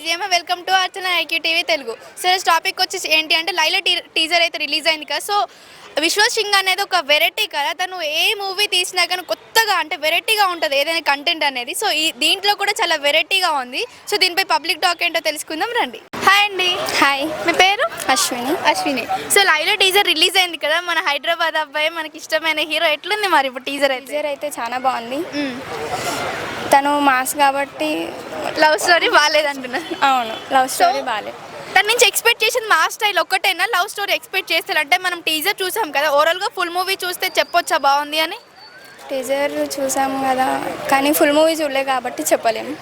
దివ్యమ్మ, welcome to Archana IQ TV Telugu. So topic వచ్చేసి ఏంటి అంటే లైలా టీజర్ అయితే రిలీజ్ అయింది కదా. సో విశ్వాస్ సింగ్ అనేది ఒక వెరైటీ కదా, తను ఏ మూవీ తీసినా కానీ కొత్తగా అంటే వెరైటీగా ఉంటుంది ఏదైనా కంటెంట్ అనేది. సో దీంట్లో కూడా చాలా వెరైటీగా ఉంది. సో దీనిపై పబ్లిక్ టాక్ ఏంటో తెలుసుకుందాం రండి. హాయ్ అండి. హాయ్, మీ పేరు? Ashwini. So Laila teaser release అయింది కదా, మన హైదరాబాద్ అబ్బాయి, మనకి ఇష్టమైన హీరో. ఎట్లుంది మరి ఇప్పుడు టీజర్ అయితే చాలా బాగుంది. తను మాస్ కాబట్టి లవ్ స్టోరీ బాగాలేదంటున్నా. అవును, లవ్ స్టోరీ బాగాలేదు. తన నుంచి ఎక్స్పెక్ట్ చేసింది మా స్టైల్ ఒక్కటేనా, లవ్ స్టోరీ ఎక్స్పెక్ట్ చేస్తారు? అంటే మనం టీజర్ చూసాం కదా, ఓవరాల్గా ఫుల్ మూవీ చూస్తే చెప్పొచ్చా బాగుంది అని? టీజర్ చూసాము కదా, కానీ ఫుల్ మూవీ చూడలే కాబట్టి చెప్పలేము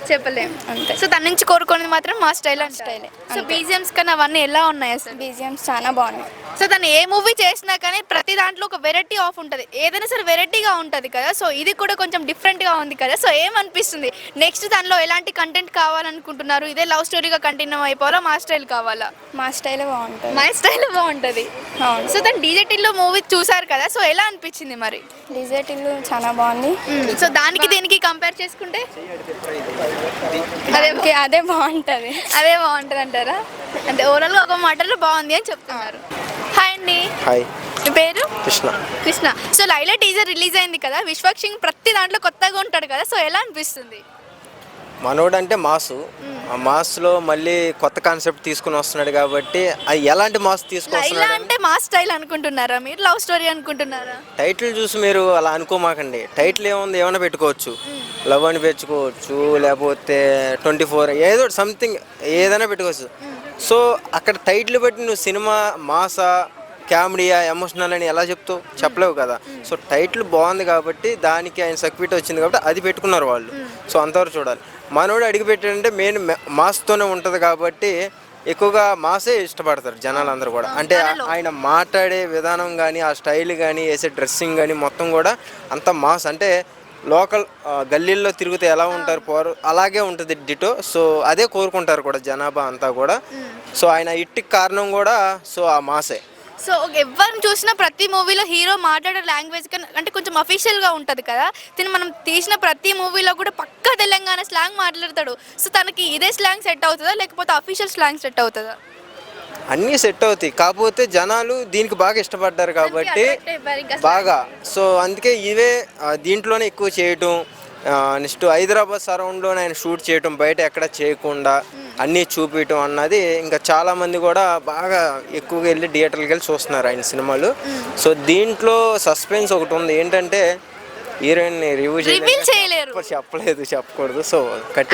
అంతే. సో తన నుంచి కోరుకునేది మాత్రం మా స్టైల్ స్టైలే. సో బీజిఎమ్స్ కన్నా అవన్నీ ఎలా ఉన్నాయి అసలు? బీజిఎమ్స్ చాలా బాగున్నాయి. సో తను ఏ మూవీ చేసినా కానీ ప్రతి దాంట్లో ఒక వెరైటీ ఆఫ్ ఉంటుంది, ఏదైనా సరే వెరైటీగా ఉంటుంది కదా. సో ఇది కూడా కొంచెం డిఫరెంట్గా ఉంది కదా. సో ఏమనిపిస్తుంది నెక్స్ట్ దానిలో ఎలాంటి కంటెంట్ కావాలనుకుంటున్నారు? ఇదే లవ్ స్టోరీగా కంటిన్యూ అయిపోవాలా, మా స్టైల్ కావాలా? మా స్టైలే బాగుంటుంది. మా స్టైల్ బాగుంటుంది. అవును. సో తను డీజేటీలో మూవీ చూసారు కదా, సో ఎలా అనిపించింది మరి? డిజర్టిల్లు చాలా బాగుంది. సో దానికి దీనికి కంపేర్ చేసుకుంటే అదే బాగుంటుంది. అదే బాగుంటుంది అంటారా? అంటే ఓవరాల్గా ఒక మాటలో బాగుంది అని చెప్తున్నారు. హాయ్ అండి. హాయ్, మీ పేరు? Krishna. So Laila teaser release అయింది కదా, విశ్వాస్ సింగ్ ప్రతి దాంట్లో కొత్తగా ఉంటాడు కదా, సో ఎలా అనిపిస్తుంది? మనోడు అంటే మాసు. ఆ మాస్లో మళ్ళీ కొత్త కాన్సెప్ట్ తీసుకుని వస్తున్నాడు కాబట్టి అది ఎలాంటి మాస్ లైలా తీసుకొస్తున్నాడు అంటే మా స్టైల్ అనుకుంటున్నారా మీరు, లవ్ స్టోరీ అనుకుంటున్నారా? టైటిల్ చూసి మీరు అలా అనుకోమాకండి. టైటిల్ ఏముంది, ఏమైనా పెట్టుకోవచ్చు. లవ్ అని పెట్టుకోవచ్చు, లేకపోతే 24 ఏదో సంథింగ్ ఏదైనా పెట్టుకోవచ్చు. సో అక్కడ టైటిల్ బట్టి నువ్వు సినిమా మాసా, కామెడీయా, ఎమోషనల్ అని ఎలా చెప్తావు? చెప్పలేవు కదా. సో టైటిల్ బాగుంది కాబట్టి దానికి ఆయన సర్టిఫికేట్ వచ్చింది కాబట్టి అది పెట్టుకున్నారు వాళ్ళు. సో అంతవరకు చూడాలి. మనోడు అడిగి పెట్టాడంటే మెయిన్ మాస్తోనే ఉంటుంది కాబట్టి ఎక్కువగా మాసే ఇష్టపడతారు జనాలు అందరూ కూడా. అంటే ఆయన మాట్లాడే విధానం కానీ, ఆ స్టైల్ కానీ, వేసే డ్రెస్సింగ్ కానీ మొత్తం కూడా అంత మాస్. అంటే లోకల్ గల్లీల్లో తిరిగితే ఎలా ఉంటారు పోరు అలాగే ఉంటుంది డిటో. సో అదే కోరుకుంటారు కూడా జనాభా అంతా కూడా. సో ఆయన ఇట్టికి కారణం కూడా సో ఆ మాసే. సో ఎవరిని చూసినా ప్రతి మూవీలో హీరో మాట్లాడే లాంగ్వేజ్ అంటే కొంచెం అఫీషియల్గా ఉంటుంది కదా. తిని మనం తీసిన ప్రతి మూవీలో కూడా పక్కా తెలంగాణ స్లాంగ్ మాట్లాడతాడు. సో తనకి ఇదే స్లాంగ్ సెట్ అవుతుందా, లేకపోతే అఫీషియల్ స్లాంగ్ సెట్ అవుతుందా? అన్నీ సెట్ అవుతాయి, కాకపోతే జనాలు దీనికి బాగా ఇష్టపడ్డారు కాబట్టి బాగా. సో అందుకే ఇవే దీంట్లోనే ఎక్కువ చేయటం. నెక్స్ట్ హైదరాబాద్ సరౌండ్లోనే ఆయన షూట్ చేయటం, బయట ఎక్కడ చేయకుండా అన్నీ చూపించడం అన్నది ఇంకా చాలామంది కూడా బాగా ఎక్కువగా వెళ్ళి థియేటర్కి వెళ్ళి చూస్తున్నారు ఆయన సినిమాలు. సో దీంట్లో సస్పెన్స్ ఒకటి ఉంది ఏంటంటే హీరోయిన్ రివ్యూ చేయలేరు, చెప్పలేదు, చెప్పకూడదు. సో కట్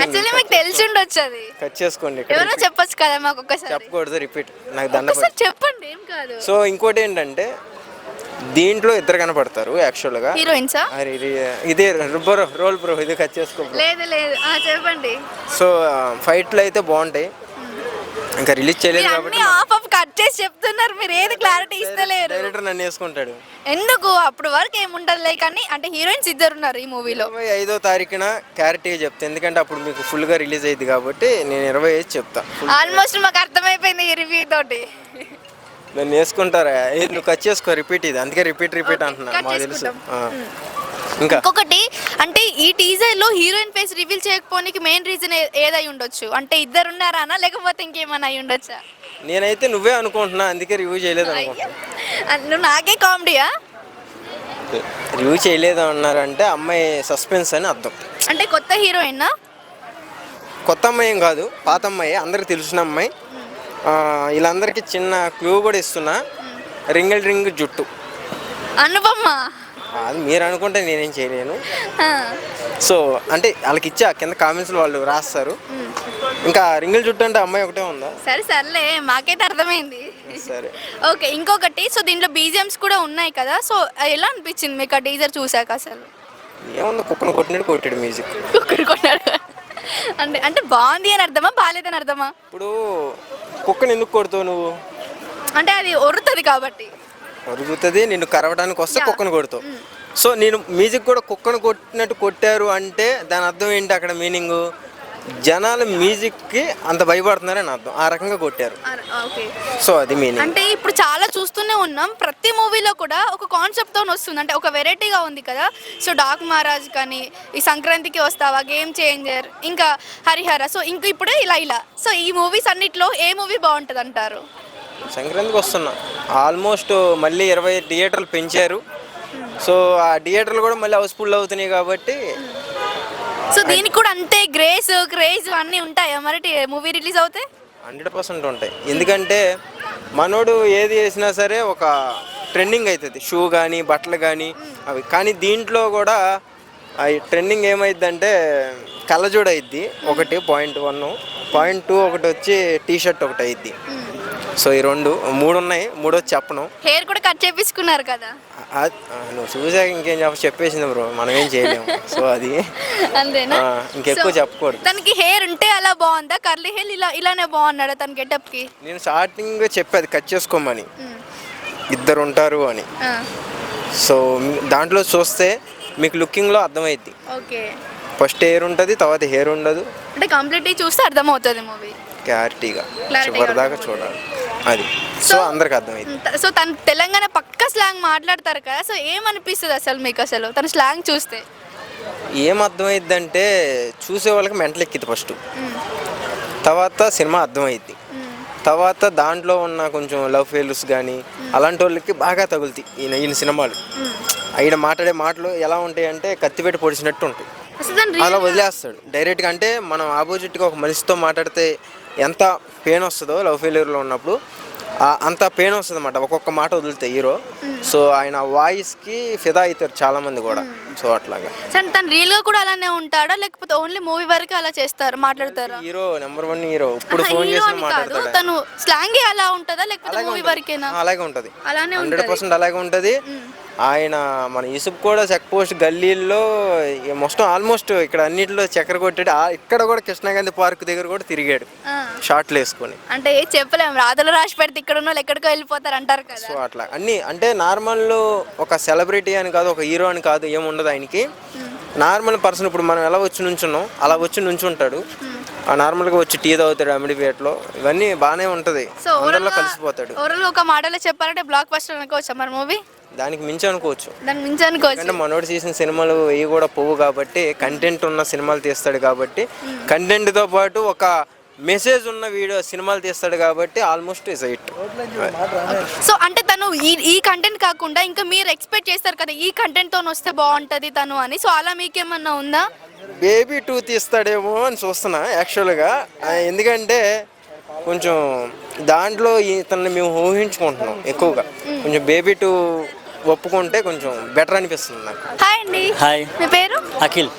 చేసుకోండి, చెప్పొచ్చు కదా మాకు ఒక్కసారి. చెప్పకూడదు, రిపీట్ నాకు దండ చెప్పండి, ఏం కాదు. సో ఇంకోటి ఏంటంటే దీంట్లో ఇద్దరు కనపడతారు యాక్చువల్గా హీరోయిన్స్. ఇదే రోల్ బ్రో, ఇది కట్ చేసుకో. లేదు చెప్పండి. సో ఫైట్లు అయితే బాగుంటాయి, ఇంకా రిలీజ్ చేయలేదు కాబట్టి కట్ చేసి చెప్తున్నారు, మీరు ఏది క్లారిటీ ఇస్తలేరు. డైరెక్టర్ నన్ను వేసుకుంటాడు ఎందుకు? అప్పుడు వరకు ఏముంటది కానీ, అంటే హీరోయిన్స్ ఇద్దరు ఉన్నారు ఈ మూవీలో. 25వ తారీఖున క్లారిటీగా చెప్తా, ఎందుకంటే అప్పుడు మీకు ఫుల్ గా రిలీజ్ అయ్యింది కాబట్టి నేను 25 చెప్తా. ఆల్మోస్ట్ మాకు అర్థమైపోయింది ఈ రివ్యూ తోటి. నన్ను వేసుకుంటారా? నువ్వు కట్ చేసుకో, రిపీట్ ఇది, అందుకే రిపీట్ అంటున్నా, మాకు తెలుసు. ఇంకొకటి అంటే ఈ టీజర్ లో హీరోయిన్ ఫేస్ రివీల్ చేయకపోనికి మెయిన్ రీజన్ ఏదై ఉండొచ్చు? అంటే ఇద్దరు ఉన్నారా, లేకపోతే ఇంకేమైనా అయి ఉండొచ్చా? నేనైతే నువ్వే అనుకుంటున్నా, అందుకే రివ్యూ చేయలేదు అనుకుంటున్నా. నువ్వు నాకే కామెడీయా? రివ్యూ చేయలేదు అన్నారంటే అమ్మాయి సస్పెన్స్ అని అర్థం. అంటే కొత్త హీరోయిన్? కొత్త అమ్మాయి ఏం కాదు, పాత అమ్మాయి, అందరికి తెలిసిన అమ్మాయి. వీళ్ళందరికీ చిన్న క్లూ కూడా ఇస్తున్నా, రింగ్ జుట్టు. అనుపమ్మ? అది మీరు అనుకుంటే నేనేం చేయలేను. సో అంటే వాళ్ళకి ఇచ్చా, కింద కామెంట్స్లో వాళ్ళు రాస్తారు. ఇంకా రింగిల్ జుట్టు అంటే అమ్మాయి ఒకటే ఉందా? సర్లే, మాకైతే అర్థమైంది. సరే, ఓకే. ఇంకొకటి, సో దీంట్లో బీజిఎమ్స్ కూడా ఉన్నాయి కదా, సో ఎలా అనిపించింది మీకు ఆ టీజర్ చూసాక? అసలు ఏముంది, కుక్కను కొట్టినట్టు కొట్టాడు మ్యూజిక్. అంటే బాగుంది అని అర్థమా, బాగాలేదని అర్థమా? ఇప్పుడు కుక్కను ఎందుకు కొడతావు నువ్వు? అంటే అది ఒరుతుంది కాబట్టి. ఒరుగుతుంది, నిన్ను కరవడానికి వస్తే కుక్కను కొడతావు. సో నేను మ్యూజిక్ కూడా కుక్కను కొట్టినట్టు కొట్టారు అంటే దాని అర్థం ఏంటి? అక్కడ మీనింగ్ జనాలు మ్యూజిక్కి అంత భయపడుతున్నారని అర్థం, ఆ రకంగా కొట్టారు. ఓకే. సో అది మీనింగ్. అంటే ఇప్పుడు చాలా చూస్తూనే ఉన్నాం, ప్రతి మూవీలో కూడా ఒక కాన్సెప్ట్తో వస్తుంది, అంటే ఒక వెరైటీగా ఉంది కదా. సో డాక్ మహారాజ్ కానీ, ఈ సంక్రాంతికి వస్తావా, గేమ్ చేంజర్, ఇంకా హరిహర, సో ఇంకా ఇప్పుడే ఇలా. సో ఈ మూవీస్ అన్నిట్లో ఏ మూవీ బాగుంటుంది అంటారు? సంక్రాంతికి వస్తున్నా ఆల్మోస్ట్ మళ్ళీ 20 థియేటర్లు పెంచారు. సో ఆ థియేటర్లు కూడా మళ్ళీ హౌస్ఫుల్ అవుతున్నాయి కాబట్టి. సో దీనికి కూడా అంతే క్రేజ్ అన్నీ ఉంటాయా మరి మూవీ రిలీజ్ అవుతే? 100% ఉంటాయి. ఎందుకంటే మనోడు ఏది వేసినా సరే ఒక ట్రెండింగ్ అవుతుంది, షూ కానీ బట్టలు కానీ అవి. కానీ దీంట్లో కూడా ట్రెండింగ్ ఏమైందంటే కళ్ళజోడు అయిద్ది ఒకటి, .1. .2 ఒకటి వచ్చి టీ షర్ట్ ఒకటి అయిద్ది. సో ఈ 3 ఉన్నాయి, 3 వచ్చి చెప్పను. హెయిర్ కూడా కట్ చేపించుకున్నారు కదా. నువ్వు చూసాక ఇంకేం చెప్పేసింది బ్రో, మనం ఏం చేయలేము. సో అది అంతేనా? ఇంకెక్కువ చెప్పకూడదు. తనకి హెయిర్ ఉంటే అలా బాగుందా, కర్లీ హెయిర్ ఇలానే బాగున్నాడా తన గెటప్ కి? నేను స్టార్టింగ్ చెప్పేది కట్ చేసుకోమని, ఇద్దరు ఉంటారు అని. సో దాంట్లో చూస్తే మీకు లుకింగ్లో అర్థమైద్ది. ఓకే. ఫస్ట్ హెయిర్ ఉంటుంది, తర్వాత హెయిర్ ఉండదు. అంటే కంప్లీట్లీ చూస్తే అర్థమవుతుంది మూవీ క్లారిటీగా చివరిదాకా చూడాలి అది. సో అందరికి అర్థమైంది. సో తను తెలంగాణ పక్క స్లాంగ్ మాట్లాడతారు కదా, సో ఏమనిపిస్తుంది అసలు మీకు అసలు తన స్లాంగ్ చూస్తే? ఏం అర్థమైద్దంటే చూసే వాళ్ళకి మెంటల్ ఎక్కింది ఫస్ట్, తర్వాత సినిమా అర్థమైద్ది, తర్వాత దాంట్లో ఉన్న కొంచెం లవ్ ఫెయిల్యూర్స్ కానీ అలాంటి వాళ్ళకి బాగా తగులుతాయి ఈయన సినిమాలు. ఆయన మాట్లాడే మాటలు ఎలా ఉంటాయి అంటే కత్తిపెట్టి పొడిచినట్టు ఉంటాయి. అలా వదిలేస్తాడు డైరెక్ట్గా. అంటే మనం ఆపోజిట్గా ఒక మనిషితో మాట్లాడితే ఎంత పెయిన్ వస్తుందో లవ్ ఫెయిల్యూర్లో ఉన్నప్పుడు అంత పెయిన్ వస్తుంది అన్నమాట ఒక్కొక్క మాట వదిలితే హీరో. సో ఆయన వాయిస్కి ఫిదా అవుతారు చాలా మంది కూడా. సో అట్లాగా తను రియల్గా కూడా అలానే ఉంటాడా, లేకపోతే ఓన్లీ మూవీ వరకు అలా మాట్లాడతారా? Hero number 1 hero. ఇప్పుడు ఫోన్ చేసి మాట్లాడతాడు. తను స్లాంగ్ అలా ఉంటుందా, లేకపోతే మూవీ వరకేనా? అలాగే ఉంటుంది, అలానే 100% అలాగే ఉంటుంది. ఆయన మన యూసుఫ్ కూడా చెక్ పోస్ట్ గల్లీల్లో మొత్తం ఆల్మోస్ట్ ఇక్కడ అన్నింటిలో చక్కెర కొట్టాడు. ఇక్కడ కూడా కృష్ణాగాంధీ పార్క్ దగ్గర కూడా తిరిగాడు షార్ట్లు వేసుకొని. అంటే చెప్పలేము, రాధలు రాసి పెడితే ఇక్కడ ఉన్న ఎక్కడికో వెళ్ళిపోతారు అంటారు కదా. సో అట్లా అన్ని అంటే నార్మల్ ఒక సెలబ్రిటీ అని కాదు, ఒక హీరో అని కాదు, ఏముండదు ఆయనకి. నార్మల్ పర్సన్ ఇప్పుడు మనం ఎలా వచ్చి నుంచున్నాం అలా వచ్చి నుంచుంటాడు. నార్మల్గా వచ్చి టీ తాగుతాడు అమిడిపేటలో, ఇవన్నీ బాగానే ఉంటుంది, అందరిలో కలిసిపోతాడు. ఓవరాల్ ఒక మాటలో చెప్పాలంటే బ్లాక్ బస్టర్ అనుకోవచ్చా మరి మూవీ? దానికి మించి అనుకోవచ్చు. అంటే మనోడు తీసిన సినిమాలు ఇవి కూడా పోవు కాబట్టి, కంటెంట్ ఉన్న సినిమాలు తీస్తాడు కాబట్టి, కంటెంట్తో పాటు ఒక మెసేజ్ ఉన్న సినిమాలు తీస్తాడు కాబట్టి ఆల్మోస్ట్ ఇస్ ఇట్. సో అంటే తను ఈ కంటెంట్ కాకుండా ఇంకా మీరు ఎక్స్పెక్ట్ చేస్తారు కదా ఈ కంటెంట్తో వస్తే బాగుంటుంది తను అని, సో అలా మీకేమన్నా ఉందా? బేబీ 2 తీస్తాడేమో అని చూస్తున్నా యాక్చువల్గా. ఎందుకంటే కొంచెం దాంట్లో ఇతన్ని మేము ఊహించుకుంటున్నాం ఎక్కువగా. కొంచెం బేబీ 2 ఒప్పుకుంటే కొంచెం బెటర్ అనిపిస్తుంది నాకు. హాయ్ అండి. హాయ్. మీ పేరు? Akhil.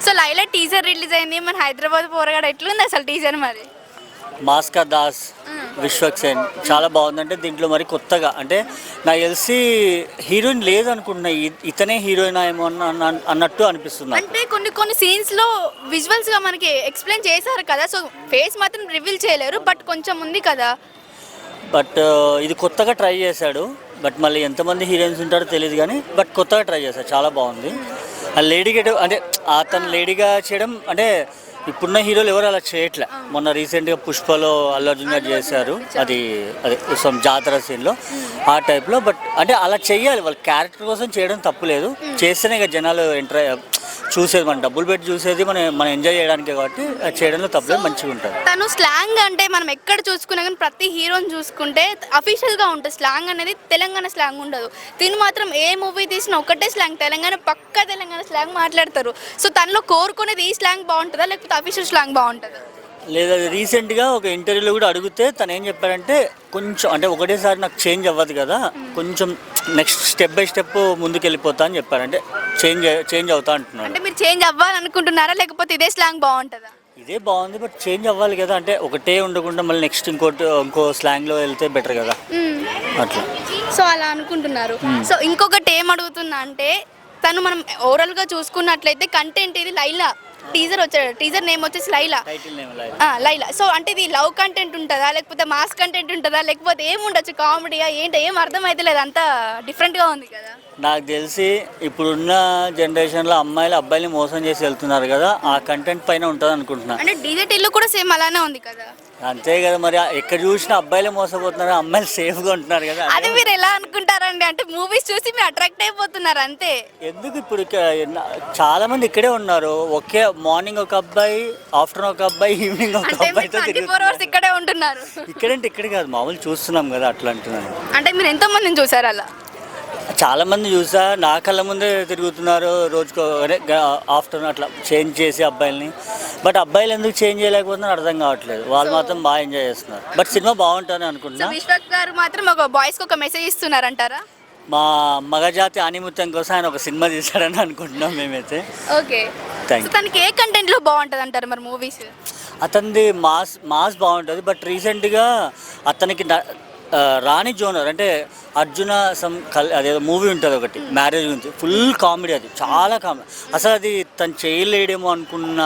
So Laila teaser release అయింది, మన హైదరాబాద్ పోరగాడు ఎట్లుంది అసలు టీజర్ మరి? మాస్కా దాస్, విశ్వక్సేన్ చాలా బాగుందంటే దీంట్లో మరి కొత్తగా అంటే నాకు తెలిసి హీరోయిన్ లేదనుకుంటున్నా, ఇతనే హీరోయిన్ ఏమో అన్నట్టు అనిపిస్తుంది. అంటే కొన్ని సీన్స్ లో విజువల్స్ గా మనకి ఎక్స్ప్లెయిన్ చేశారు కదా, సో ఫేస్ మాత్రం రివీల్ చేయలేరు, బట్ కొంచెం ఉంది కదా. బట్ ఇది కొత్తగా ట్రై చేశాడు, బట్ మళ్ళీ ఎంతమంది హీరోయిన్స్ ఉంటారో తెలియదు కానీ బట్ కొత్తగా ట్రై చేశాడు, చాలా బాగుంది. ఆ లేడీగా అంటే అతను లేడీగా చేయడం అంటే ఇప్పుడున్న హీరోలు ఎవరు అలా చేయట్లే. మొన్న రీసెంట్గా పుష్పలో అల్లు అర్జున్ గారు చేశారు, అదే జాతర సీన్లో ఆ టైప్లో. బట్ అంటే అలా చెయ్యాలి, వాళ్ళ క్యారెక్టర్ కోసం చేయడం తప్పులేదు, చేస్తేనే ఇక జనాలు చూసేది, మనం డబ్బులు పెట్టి చూసేది మనం ఎంజాయ్ చేయడానికే కాబట్టి అది చేయడంలో తప్పలేదు, మంచిగా ఉంటుంది. తను స్లాంగ్ అంటే మనం ఎక్కడ చూసుకున్నా కానీ ప్రతి హీరోని చూసుకుంటే అఫీషియల్గా ఉంటుంది స్లాంగ్ అనేది, తెలంగాణ స్లాంగ్ ఉండదు. దీన్ని మాత్రం ఏ మూవీ తీసినా ఒకటే స్లాంగ్, పక్కా తెలంగాణ స్లాంగ్ మాట్లాడతారు. సో తనలో కోరుకునేది ఈ స్లాంగ్ బాగుంటుందా లేకపోతే అఫీషియల్ స్లాంగ్ బాగుంటుందా? లేదా రీసెంట్గా ఒక ఇంటర్వ్యూలో కూడా అడిగితే తను ఏం చెప్పాడంటే కొంచెం అంటే ఒకటేసారి నాకు చేంజ్ అవ్వదు కదా, కొంచెం నెక్స్ట్ స్టెప్ బై స్టెప్ ముందుకు వెళ్ళిపోతా అని చెప్పారు. అంటే చేంజ్ అవుతా అంటున్నాడు. అంటే మీరు చేంజ్ అవ్వాలనుకుంటున్నారా లేకపోతే ఇదే స్లాంగ్ బాగుంటుందా? ఇదే బాగుంది బట్ చేంజ్ అవ్వాలి కదా, అంటే ఒకటే ఉండకుండా మళ్ళీ నెక్స్ట్ ఇంకో స్లాంగ్లో వెళ్తే బెటర్ కదా అట్లా. సో అలా అనుకుంటున్నారు. సో ఇంకొకటి ఏం అడుగుతున్నా అంటే తను మనం ఓవరాల్గా చూసుకున్నట్లయితే కంటెంట్ ఇది టీజర్ వచ్చాడు, టీజర్ నేమ్ వచ్చేసి Laila. Title name Laila. So అంటే ఇది లవ్ కంటెంట్ ఉంటుందా, లేకపోతే మాస్ కంటెంట్ ఉంటుందా, లేకపోతే ఏముండొచ్చు, కామెడీయా ఏంటి, ఏం అర్థం అయితే లేదు, అంతా డిఫరెంట్గా ఉంది కదా. నాకు తెలిసి ఇప్పుడున్న జనరేషన్లో అమ్మాయిలు అబ్బాయిని మోసం చేసి వెళ్తున్నారు కదా, ఆ కంటెంట్ పైన ఉంటుంది అనుకుంటున్నా. అంటే డీజే ఇల్లు కూడా సేమ్ అలానే ఉంది కదా. అంతే కదా, మరి ఎక్కడ చూసినా అబ్బాయిలే మోసపోతున్నారు, అమ్మాయిలు సేఫ్గా ఉంటున్నారు కదా. అది మీరు ఎలా అనుకుంటారండి? అంటే మూవీస్ చూసి మీరు అట్రాక్ట్ అయిపోతున్నారు అంతే. ఎందుకు ఇప్పుడు చాలా మంది ఇక్కడే ఉన్నారు, ఒకే మార్నింగ్ ఒక అబ్బాయి, ఆఫ్టర్నూన్ ఒక అబ్బాయి, ఈవినింగ్ ఒక అంటే అబ్బాయితో 24 hours ఇక్కడే ఉంటున్నారు. ఇక్కడంటే ఇక్కడ కాదు, మామూలు చూస్తున్నాం కదా, అట్లా అంటున్నాను. అంటే మీరు ఎంతో మందిని చూసారు అలా? చాలా మంది చూసా, నా కళ్ళ ముందే తిరుగుతున్నారు రోజుకో ఆఫ్టర్నూన్ అట్లా చేంజ్ చేసి అబ్బాయిల్ని. బట్ అబ్బాయిలు ఎందుకు చేంజ్ చేయలేకపోతున్నారు అర్థం కావట్లేదు, వాళ్ళు మాత్రం బాగా ఎంజాయ్ చేస్తున్నారు. బట్ సినిమా బాగుంటుందని అనుకుంటున్నా. విశ్వక్ గారు మాత్రం ఒక బాయ్స్కి ఒక మెసేజ్ ఇస్తున్నారంటారా? మా మగజాతి ఆనిముత్యం కోసం ఆయన ఒక సినిమా తీశాడని అనుకుంటున్నాం మేమైతే. Okay, thank you. తనకి ఏ కంటెంట్లో బాగుంటుంది అంటారు మరి మూవీస్? అతనిది మాస్ బాగుంటుంది. బట్ రీసెంట్గా అతనికి రాణి జోనర్ అంటే అర్జున అదేదో మూవీ ఉంటుంది ఒకటి, మ్యారేజ్ గురించి, ఫుల్ కామెడీ, అది చాలా కామెడీ. అసలు అది తను చేయలేడేమో అనుకున్న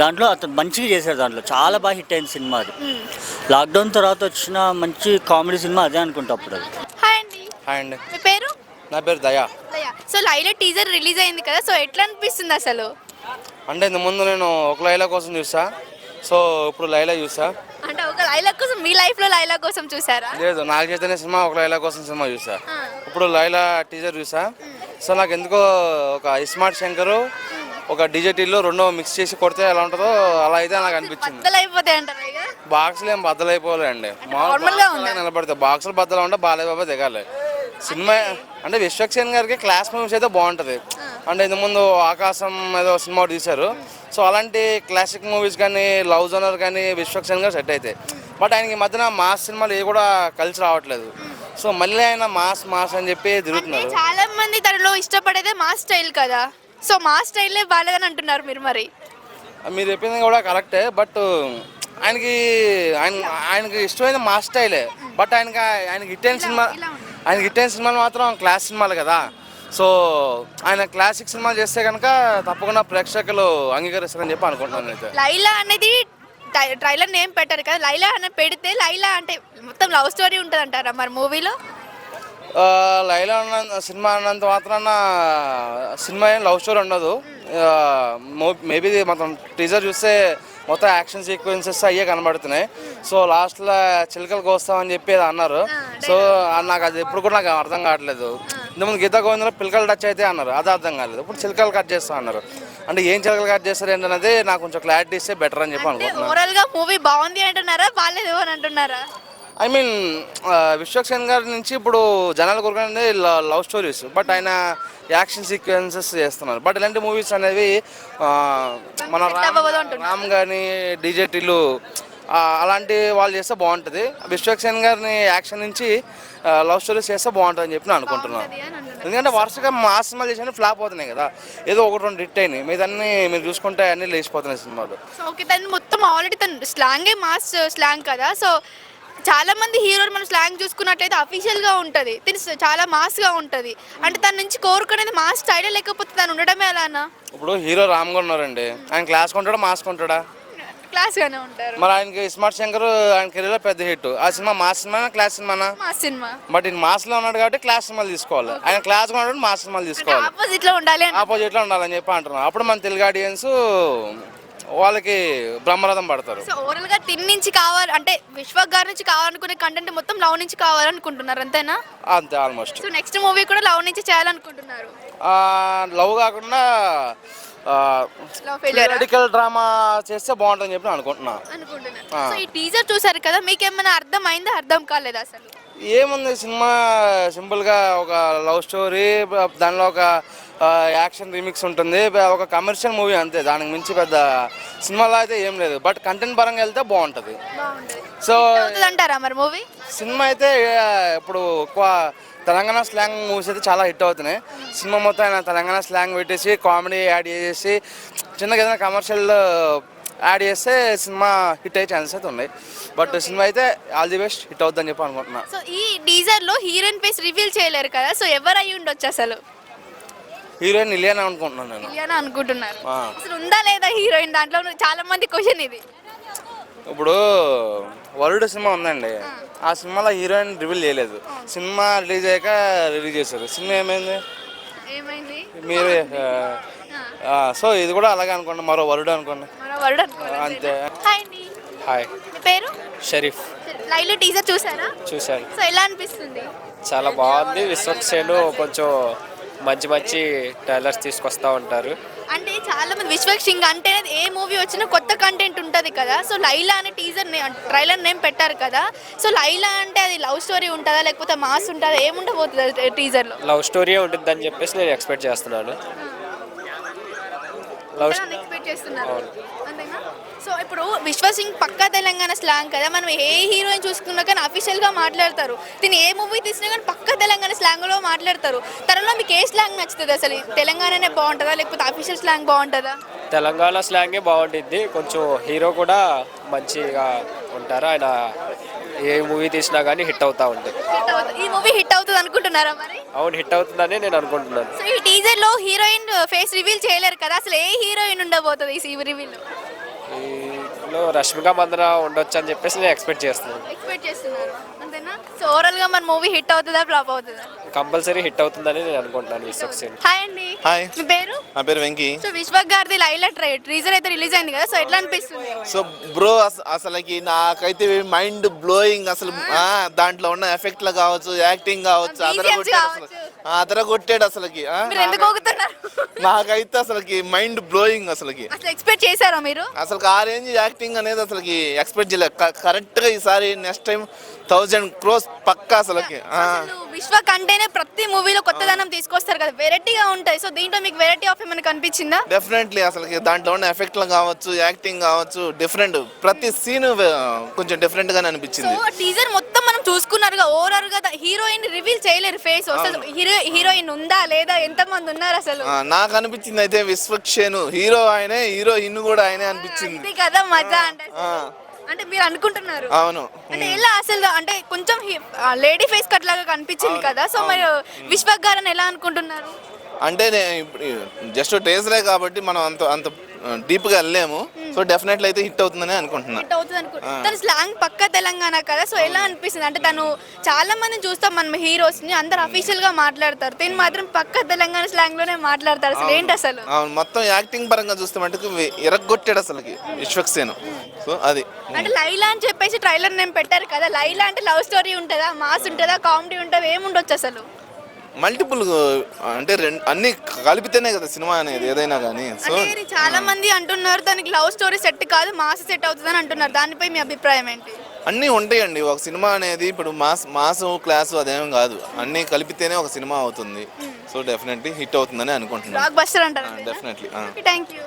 దాంట్లో అతను మంచిగా చేశాడు, దాంట్లో చాలా బాగా హిట్ అయిన సినిమా అది. లాక్డౌన్ తర్వాత వచ్చిన మంచి కామెడీ సినిమా అదే అనుకుంటా అప్పుడు అది. హాయ్ అండి. హాయ్ అండి, మీ పేరు? నా పేరు దయా. సో లైలా టీజర్ రిలీజ్ అయింది కదా, సో ఎట్లా అనిపిస్తుంది అసలు? అంటే ఇంత ముందు నేను ఒక లైలా కోసం చూసా, సో ఇప్పుడు లైలా చూసా. అంటే ఒక లైలా కోసం, మీ లైఫ్లో లైలా కోసం చూసారా? లేదు, నాకు చైతన్య సినిమా ఒక లైలా కోసం సినిమా చూసా, ఇప్పుడు లైలా టీజర్ చూసా. సో నాకు ఎందుకో ఒక ఇస్మార్ట్ శంకరు ఒక డిజెటిల్లో రెండో మిక్స్ చేసి కొడితే ఎలా ఉంటుందో అలా అయితే నాకు అనిపించింది. బద్దలైపోతాయి అంటారు ఇక? బాక్సులు ఏం బద్దలైపోలేండి, నార్మల్గా ఉందా? నిలబడతాయి. బాక్సులు బద్దలు ఉంటే బాలయ్య బాబా దిగాలి. సినిమా అంటే విశ్వక్ సేన్ గారికి క్లాస్ మూవీస్ అయితే బాగుంటుంది. అంటే ఇంతకుముందు ఆకాశం ఏదో సినిమా తీశారు, సో అలాంటి క్లాసిక్ మూవీస్ కానీ లవ్ జోనర్ కానీ విశ్వక్ సేన్ గారు సెట్ అవుతాయి. బట్ ఆయనకి ఈ మధ్యన మాస్ సినిమాలు ఏ కూడా కలిసి రావట్లేదు. సో మళ్ళీ ఆయన మాస్ అని చెప్పి తిరుగుతున్నారు. చాలా మంది తనలో ఇష్టపడేదే మాస్ స్టైల్ కదా, సో మాస్ స్టైలే బాలేదని అంటున్నారు మీరు. మరి మీరు చెప్పింది కూడా కరెక్టే, బట్ ఆయనకి ఇష్టమైన మాస్ స్టైలే. బట్ ఆయనకి హిట్ అయిన సినిమాలు మాత్రం క్లాస్ సినిమాలు కదా. సో ఆయన క్లాసిక్ సినిమాలు చేస్తే కనుక తప్పకుండా ప్రేక్షకులు అంగీకరిస్తారని చెప్పి అనుకుంటున్నాను. అయితే లైలా అనేది ట్రైలర్ నేమ్ పెట్టారు కదా, లైలా అని పెడితే లైలా అంటే మొత్తం లవ్ స్టోరీ ఉంటుంది అంటారా మరి మూవీలో? లైలా సినిమా అన్నంత మాత్రాన సినిమా ఏం లవ్ స్టోరీ ఉండదు. మేబీ మొత్తం టీజర్ చూస్తే మొత్తం యాక్షన్ సీక్వెన్సెస్ అయ్యే కనబడుతున్నాయి. సో లాస్ట్లో చిలకలకు వస్తామని చెప్పి అన్నారు. సో నాకు అది ఎప్పుడు కూడా నాకు అర్థం కావట్లేదు. ఇంతకుముందు గీతా గోవిందలో పిలకలు టచ్ అయితే అన్నారు, అది అర్థం కాలేదు. ఇప్పుడు చిలకలు కట్ చేస్తా అన్నారు. అంటే ఏం చిలకలు కట్ చేస్తారు ఏంటనేది నాకు కొంచెం క్లారిటీ ఇస్తే బెటర్ అని చెప్పి అనుకుంటున్నాను. ఓవరాల్గా మూవీ బాగుంది అంటున్నారా, బాగాలేదు అని అంటున్నారా? ఐ మీన్ విశ్వక్ సేన్ గారి నుంచి ఇప్పుడు జనాలు కోరుకునేది లవ్ స్టోరీస్, బట్ ఆయన యాక్షన్ సీక్వెన్సెస్ చేస్తున్నారు. బట్ ఇలాంటి మూవీస్ అనేవి మన రామ్ కానీ డీజేటీలు అలాంటి వాళ్ళు చేస్తే బాగుంటుంది. విశ్వక్ సేన్ గారిని యాక్షన్ నుంచి లవ్ స్టోరీస్ చేస్తే బాగుంటుంది అని చెప్పి నేను అనుకుంటున్నాను. ఎందుకంటే వరుసగా మాస్ సినిమాలు చేసి ఫ్లాప్ అవుతున్నాయి కదా, ఏదో ఒకటి రెండు హిట్ అయినాయి, మీదన్నీ మీరు చూసుకుంటే అన్నీ లేచిపోతున్నాయి సినిమాలు. ఓకే, తను మొత్తం ఆల్రెడీ తను స్లాంగే మాస్ స్లాంగ్ కదా. సో చాలా మంది హీరోలు మనం స్లాంగ్ చూసుకున్నట్లయితే అఫీషియల్గా ఉంటుంది, తిని చాలా మాస్గా ఉంటుంది. అంటే తన నుంచి కోరుకునేది మాస్ స్టైలే, లేకపోతే తను ఉండడమే అలానా? ఇప్పుడు హీరో రామ్ గా ఉన్నారండి, ఆయన క్లాస్ కొంటాడా మాస్ కొంటాడా? క్లాస్గానే ఉంటారు. మరి ఆయనకి ఇస్మార్ట్ శంకర్ ఆయన కెరీర్లో పెద్ద హిట్. ఆ సినిమా మాస్ సినిమానా క్లాస్ సినిమానా? మాస్ సినిమా. బట్ ఈయన మాస్లో ఉన్నాడు కాబట్టి క్లాస్ సినిమాలు తీసుకోవాలి, ఆయన క్లాస్ ఉన్నాడు మాస్ సినిమాలు తీసుకోవాలి, ఆపోజిట్లో ఉండాలి, ఆపోజిట్లో ఉండాలని చెప్పి అంటున్నాను. అప్పుడు మన తెలుగు ఆడియన్స్ వాళ్ళకి బ్రహ్మరథం పడతారు. సో ఓవరాల్ గా తిన్ నుంచి కావాలి అంటే విశ్వక్ గారి నుంచి కావాలనుకునే కంటెంట్ మొత్తం లవ్ నుంచి కావాలనుకుంటున్నారు అంతేనా? అంతే ఆల్మోస్ట్. సో నెక్స్ట్ మూవీ కూడా లవ్ నుంచి చేయాలనుకుంటున్నారు? లవ్ కాకుండా పొలిటికల్ డ్రామా చేస్తే బాగుంటుందని చెప్పి అనుకుంటున్నాను. సో ఈ టీజర్ చూసారు కదా, మీకేమైనా అర్థం అయిందా, అర్థం కాలేదా? అసలు ఏముంది, సినిమా సింపుల్గా ఒక లవ్ స్టోరీ, దానిలో ఒక యాక్షన్ రీమిక్స్ ఉంటుంది, ఒక కమర్షియల్ మూవీ అంతే, దానికి మించి పెద్ద సినిమాలో అయితే ఏం లేదు. బట్ కంటెంట్ పరంగా వెళ్తే బాగుంటుంది. సో అంటారా మరి మూవీ? సినిమా అయితే ఇప్పుడు ఎక్కువ తెలంగాణ స్లాంగ్ మూవీస్ అయితే చాలా హిట్ అవుతున్నాయి. సినిమా మొత్తం ఆయన తెలంగాణ స్లాంగ్ పెట్టేసి కామెడీ యాడ్ చేసేసి చిన్నగా ఏదైనా కమర్షియల్ యాడ్ చేస్తే సినిమా హిట్ అయ్యే ఛాన్సెస్ అయితే ఉన్నాయి. బట్ సినిమా అయితే ఆల్ ది బెస్ట్ హిట్ అవుతుందని చెప్పి అనుకుంటున్నా. సో ఈ టీజర్ లో హీరోయిన్ ఫేస్ రివీల్ చేయలేరు కదా, సో ఎవరు అయ్యి ఉండొచ్చు అసలు? హీరోయిన్ ఇలియానా అనుకుంటున్నాను నేను. ఇలియానా అనుకుంటున్నారు. ఆ. అసలు ఉందా లేదా హీరోయిన్ దాంట్లో? చాలా మంది క్వశ్చన్ ఇది. ఇప్పుడు వరుడు సినిమా ఉందండి, ఆ సినిమాలో హీరోయిన్ రివీల్ చేయలేదు. సినిమా రిలీజ్ అయ్యాక రిలీజ్ చేశారు. సినిమా ఏమైంది ఏమైంది? మీరే సో ఇది కూడా అలాగే అనుకోండి, మరో వరుడు అనుకోండి మరో వర్డ్ అనుకోలేదు. అంతే. హాయ్ అండి, హాయ్, మీ పేరు? షరీఫ్. లైవ్లో టీజర్ చూసారా? చూశాను, సో ఎలా అనిపిస్తుంది? చాలా బాగుంది. విశ్వక్సేను కొంచెం మంచి మంచి ట్రైలర్స్ తీసుకొస్తూ ఉంటారు. అంటే చాలా మంది విశ్వక్ సింగ్ అంటే ఏ మూవీ వచ్చినా కొత్త కంటెంట్ ఉంటుంది కదా. సో లైలా అనే ట్రైలర్ నేమ్ పెట్టారు కదా. సో లైలా అంటే అది లవ్ స్టోరీ ఉంటుందా లేకపోతే మాస్ ఉంటుందా, ఏముండబోతుంది టీజర్లో? లవ్ స్టోరీయే ఉంటుందని చెప్పేసి నేను ఎక్స్పెక్ట్ చేస్తున్నాను. లవ్ ఎక్స్పెక్ట్ చేస్తున్నారు అంతేనా? సో ఇప్పుడు విశ్వక్ సింగ్ పక్కా తెలంగాణ స్లాంగ్ కదా. మనం ఏ హీరోయిన్ చూసుకున్నా కానీ అఫీషియల్గా మాట్లాడతారు. దీన్ని ఏ మూవీ తీసినా కానీ పక్కా తెలంగాణ స్లాంగ్లో మాట్లాడతారు. తనలో మీకు ఏ స్లాంగ్ నచ్చుతుంది? అసలు తెలంగాణనే బాగుంటుందా లేకపోతే అఫీషియల్ స్లాంగ్ బాగుంటుందా? తెలంగాణ స్లాంగే బాగుంటుంది. కొంచెం హీరో కూడా మంచిగా ఉంటారు. ఆయన ఏ మూవీ తీసినా కానీ హిట్ అవుతూ ఉంటుంది. ఈ మూవీ హిట్ అవుతుంది అనుకుంటున్నారా మరి? అవును, హిట్ అవుతుందని నేను అనుకుంటున్నాను. సో ఈ టీజర్ లో హీరోయిన్ ఫేస్ రివీల్ చేయలేరు కదా. అసలు ఏ హీరోయిన్ ఉండబోతుంది ఈ రివీల్ లో? ఈలో రష్మిక మందన ఉండొచ్చు అని చెప్పేసి నేను ఎక్స్పెక్ట్ చేస్తున్నారు అంతేనా? సో ఓవరాల్ గా మన మూవీ హిట్ అవుతుందా ఫ్లాప్ అవుతుందా? కంపల్సరీ హిట్ అవుతుందని నేను అనుకుంటున్నాను. విశ్వక్సేన్. హాయ్ అండి, హాయ్, మీ పేరు? నా పేరు వెంకీ. సో విశ్వక్ గారిది లైలా టీజర్ అయితే రిలీజ్ అయింది కదా. సో ఎట్లా అనిపిస్తుంది? సో బ్రో అసలుకి నాకైతే మైండ్ బ్లోయింగ్. అసలు దాంట్లో ఉన్న ఎఫెక్ట్లు కావచ్చు, యాక్టింగ్ కావచ్చు, అదరగొట్టాడు అసలుకి. మీరు ఎందుకు ఊగుతున్నారు? నాకైతే అసలుకి మైండ్ బ్లోయింగ్. అసలుకి అసలు ఎక్స్పెక్ట్ చేశారా మీరు? అసలు ఆ రేంజ్ యాక్టింగ్ అనేది అసలుకి ఎక్స్పెక్ట్ చేయలేదు. కరెక్ట్ గా ఈసారి నెక్స్ట్ టైం 1000 crores పక్కా అసలుకి. అసలు విశ్వక్ అంటేనే ప్రతి మూవీలో కొత్తదనం తీసుకొస్తారు కదా, వెరైటీగా ఉంటాయి. సో దీంట్లో మీకు వెరైటీ ఆఫ్ ఏమైనా కనిపించిందా? డెఫినెట్లీ అసలుకి దాంట్లో ఉన్న ఎఫెక్ట్లు కావచ్చు, యాక్టింగ్ కావచ్చు, డిఫరెంట్ ప్రతి సీన్ కొంచెం డిఫరెంట్ గానే అనిపించింది. సో టీజర్ మొత్తం మనం చూసుకున్నారుగా, ఓవరాల్ గా హీరోయిన్ రివీల్ చేయలేరు ఫేస్. అసలు హీరోయిన్ ఉందా లేదా, ఎంత మంది ఉన్నారు అసలు? నాకు అనిపించింది అయితే విశ్వక్సేను హీరో ఆయనే, హీరోయిన్ కూడా ఆయనే అనిపించింది. ఇది కదా మజా అంటే. అంటే మీరు అనుకుంటున్నారు? అవును. అంటే ఎలా అసలు అంటే కొంచెం లేడీ ఫేస్ కట్ లాగా కనిపించింది కదా. సో మరి విశ్వక్ గారని ఎలా అనుకుంటున్నారు? అంటే ఇప్పుడు జస్ట్ టేజరే కాబట్టి మనం అంత డీప్ గా వెళ్ళలేము. సో డెఫినెట్లీ అయితే హిట్ అవుతుందని అనుకుంటున్నా. హిట్ అవుతుంది అనుకుంటున్నా. తన స్లాంగ్ పక్కా తెలంగాణ కదా. సో ఎలా అనిపిస్తుంది? అంటే తను చాలా మందిని చూస్తాం మనం హీరోస్ ని, అందరు అఫీషియల్ గా మాట్లాడతారు, తను మాత్రం పక్కా తెలంగాణ స్లాంగ్ లోనే మాట్లాడతారు. అసలు ఏంటి అసలు? అవును, మొత్తం యాక్టింగ్ పరంగా చూస్తే మటుకు ఇరగొట్టాడు అసలుకి విశ్వక్సేను. సో అది అంటే లైలా అని చెప్పేసి ట్రైలర్ నేమ్ పెట్టారు కదా. లైలా అంటే లవ్ స్టోరీ ఉంటుందా, మాస్ ఉంటుందా, కామెడీ ఉంటుందా, ఏముండొచ్చు అసలు? మల్టిపుల్ అంటే అన్ని కలిపితేనే కదా సినిమా అనేది ఏదైనా కానీ. సో అంటే చాలా మంది అంటున్నారు దానికి లవ్ స్టోరీ సెట్ కాదు, మాస్ సెట్ అవుతుందని అంటున్నారు. దానిపై మీ అభిప్రాయం ఏంటి? అన్నీ ఉంటాయండి. ఒక సినిమా అనేది ఇప్పుడు మాసు క్లాసు అదేం కాదు, అన్నీ కలిపితేనే ఒక సినిమా అవుతుంది. సో డెఫినెట్లీ హిట్ అవుతుందని అనుకుంటున్నాను. బ్లాక్ బస్టర్ అంటారు. డెఫినెట్లీ. Thank you.